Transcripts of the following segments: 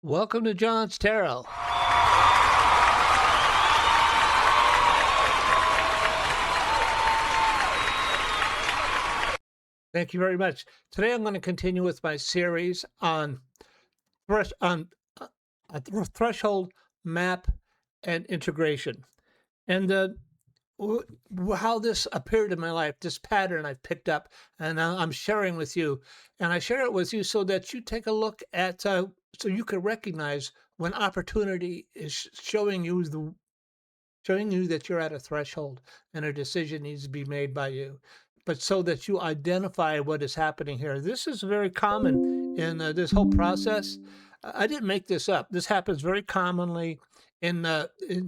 Welcome to John's Tarot. Thank you very much. Today I'm going to continue with my series on threshold, map, and integration. And how this appeared in my life, this pattern I've picked up, and I'm sharing with you. And I share it with you so that you take a look at, so you can recognize when opportunity is showing you that you're at a threshold and a decision needs to be made by you, but so that you identify what is happening here. This is very common in this whole process. I didn't make this up. This happens very commonly in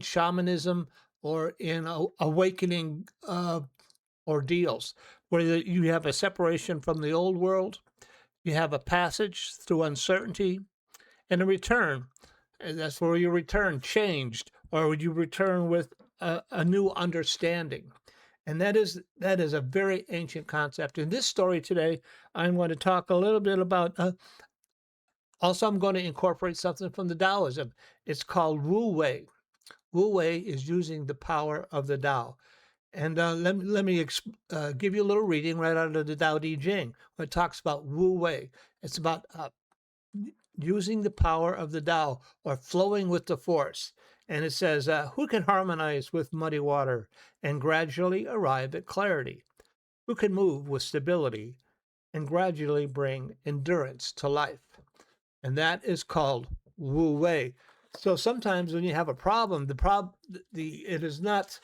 shamanism or in awakening ordeals, where you have a separation from the old world, you have a passage through uncertainty, and a return. And that's where you return changed, or would you return with a new understanding? And that is a very ancient concept. In this story today, I'm going to talk a little bit about. Also, I'm going to incorporate something from the Taoism. It's called Wu Wei. Wu Wei is using the power of the Tao. And let me give you a little reading right out of the Tao Te Ching, where it talks about Wu Wei. It's about using the power of the Tao, or flowing with the force. And it says, who can harmonize with muddy water and gradually arrive at clarity? Who can move with stability and gradually bring endurance to life? And that is called Wu Wei. So sometimes when you have a problem, it is not,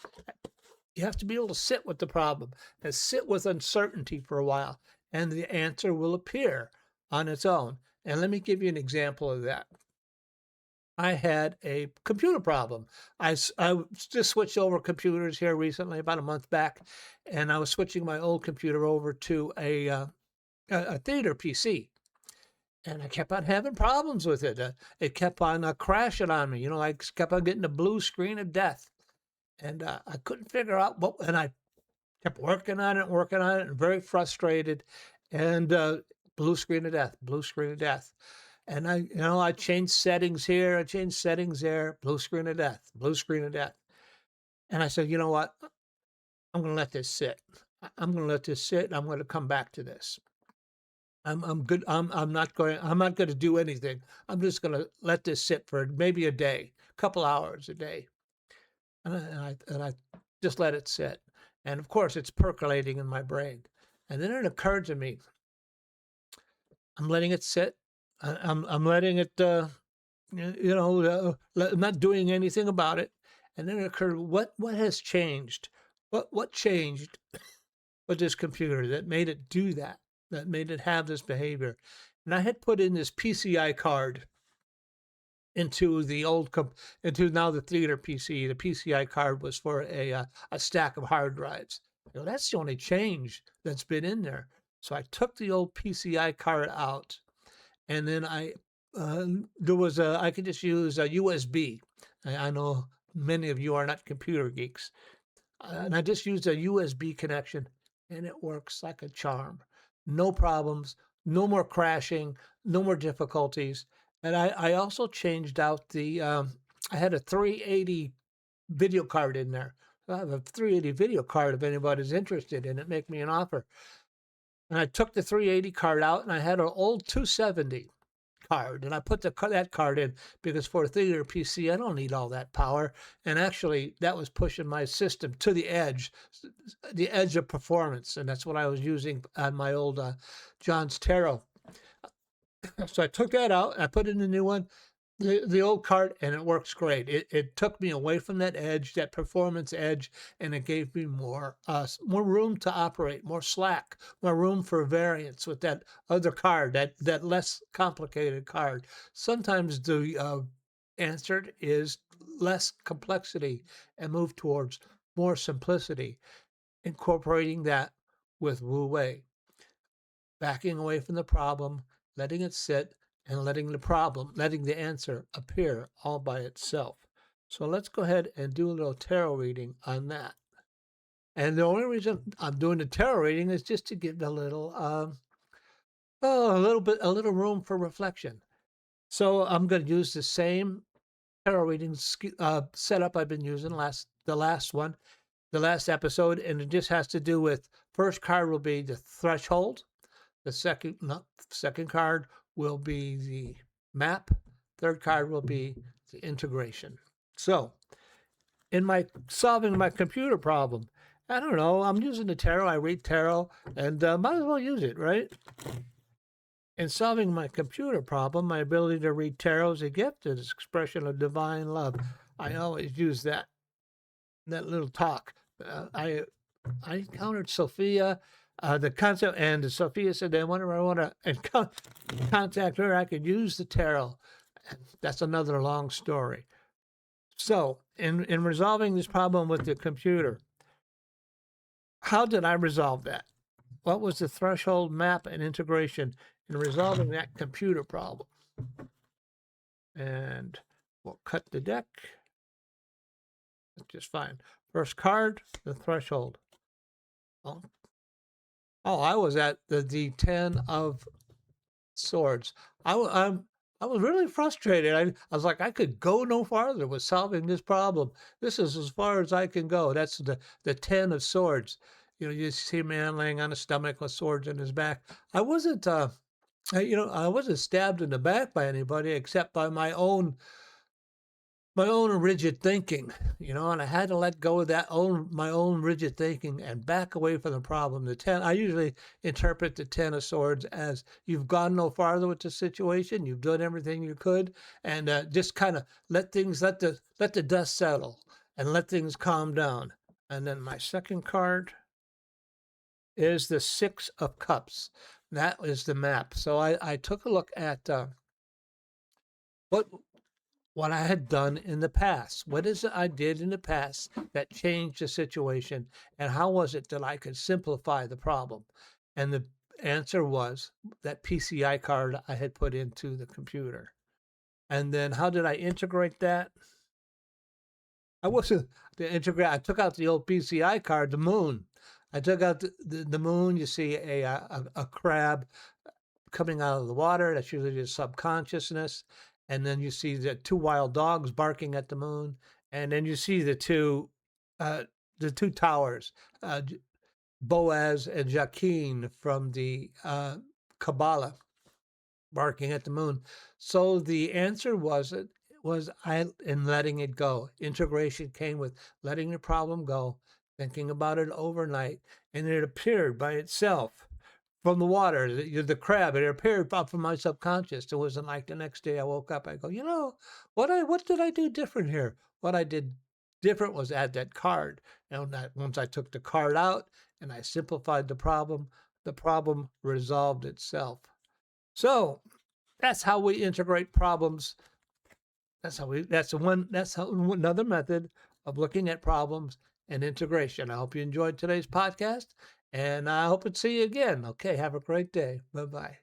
you have to be able to sit with the problem and sit with uncertainty for a while, and the answer will appear on its own. And let me give you an example of that. I had a computer problem. I just switched over computers here recently, about a month back, and I was switching my old computer over to a theater PC. And I kept on having problems with it. It kept on crashing on me. I kept on getting the blue screen of death. And I couldn't figure out and I kept working on it, and very frustrated. And blue screen of death, blue screen of death. And I changed settings here, I changed settings there, blue screen of death, blue screen of death. And I said, you know what? I'm going to let this sit. I'm going to let this sit. And I'm going to come back to this. I'm good. I'm not going to do anything. I'm just going to let this sit for maybe a day, a couple hours a day. And I just let it sit. And of course, it's percolating in my brain. And then it occurred to me, I'm letting it sit. I'm letting it, I'm not doing anything about it. And then it occurred, what has changed? What changed with this computer that made it do that made it have this behavior? And I had put in this PCI card into now the theater PC. The PCI card was for a stack of hard drives. That's the only change that's been in there. So I took the old PCI card out, and then I could just use a USB. I know many of you are not computer geeks, and I just used a USB connection, and it works like a charm. No problems, no more crashing, no more difficulties. And I also changed out I had a 380 video card in there. I have a 380 video card if anybody's interested in it, make me an offer. And I took the 380 card out, and I had an old 270 card, and I put that card in because for a theater PC, I don't need all that power. And actually, that was pushing my system to the edge of performance, and that's what I was using on my old John's Tarot. So I took that out, and I put in the new one, the old card, and it works great. It took me away from that edge, that performance edge, and it gave me more room to operate, more slack, more room for variance with that other card, that less complicated card. Sometimes the answer is less complexity and move towards more simplicity, incorporating that with Wu Wei, backing away from the problem, letting it sit, and letting the answer appear all by itself. So let's go ahead and do a little tarot reading on that. And the only reason I'm doing the tarot reading is just to give a little room for reflection. So I'm going to use the same tarot reading setup I've been using the last episode, and it just has to do with first card will be the threshold, the second card will be the map, third card will be the integration. So in my solving my computer problem, I don't know, I'm using the tarot, I read tarot, and might as well use it, right? In solving my computer problem, my ability to read tarot is a gift, it's an expression of divine love. I always use that little talk. I encountered Sophia, the concept, and Sophia said that whenever I want to contact her, I could use the tarot. And that's another long story. So, in resolving this problem with the computer, how did I resolve that? What was the threshold, map, and integration in resolving that computer problem? And we'll cut the deck. That's just fine. First card, the threshold. Oh, I was at the D10 of swords. I was really frustrated. I was like, I could go no farther with solving this problem. This is as far as I can go. That's the 10 of swords. You know, you see a man laying on his stomach with swords in his back. I wasn't, I wasn't stabbed in the back by anybody except by my own rigid thinking, and I had to let go of my own rigid thinking and back away from the problem. I usually interpret the 10 of swords as you've gone no farther with the situation, you've done everything you could, and just kind of let the dust settle and let things calm down. And then my second card is the 6 of cups. That is the map. So I took a look at what I had done in the past. What is it I did in the past that changed the situation? And how was it that I could simplify the problem? And the answer was that PCI card I had put into the computer. And then how did I integrate that? I wasn't to integrate. I took out the old PCI card, the moon. I took out the moon. You see a crab coming out of the water. That's usually just subconsciousness. And then you see the 2 wild dogs barking at the moon. And then you see the two towers, Boaz and Jachin from the Kabbalah barking at the moon. So the answer was in letting it go. Integration came with letting the problem go, thinking about it overnight, and it appeared by itself from the water, the crab. It appeared up from my subconscious. It wasn't like the next day I woke up, I go, what did I do different here? What I did different was add that card. And once I took the card out and I simplified the problem resolved itself. So that's how we integrate problems. That's another method of looking at problems and integration. I hope you enjoyed today's podcast, and I hope to see you again. Okay, have a great day. Bye-bye.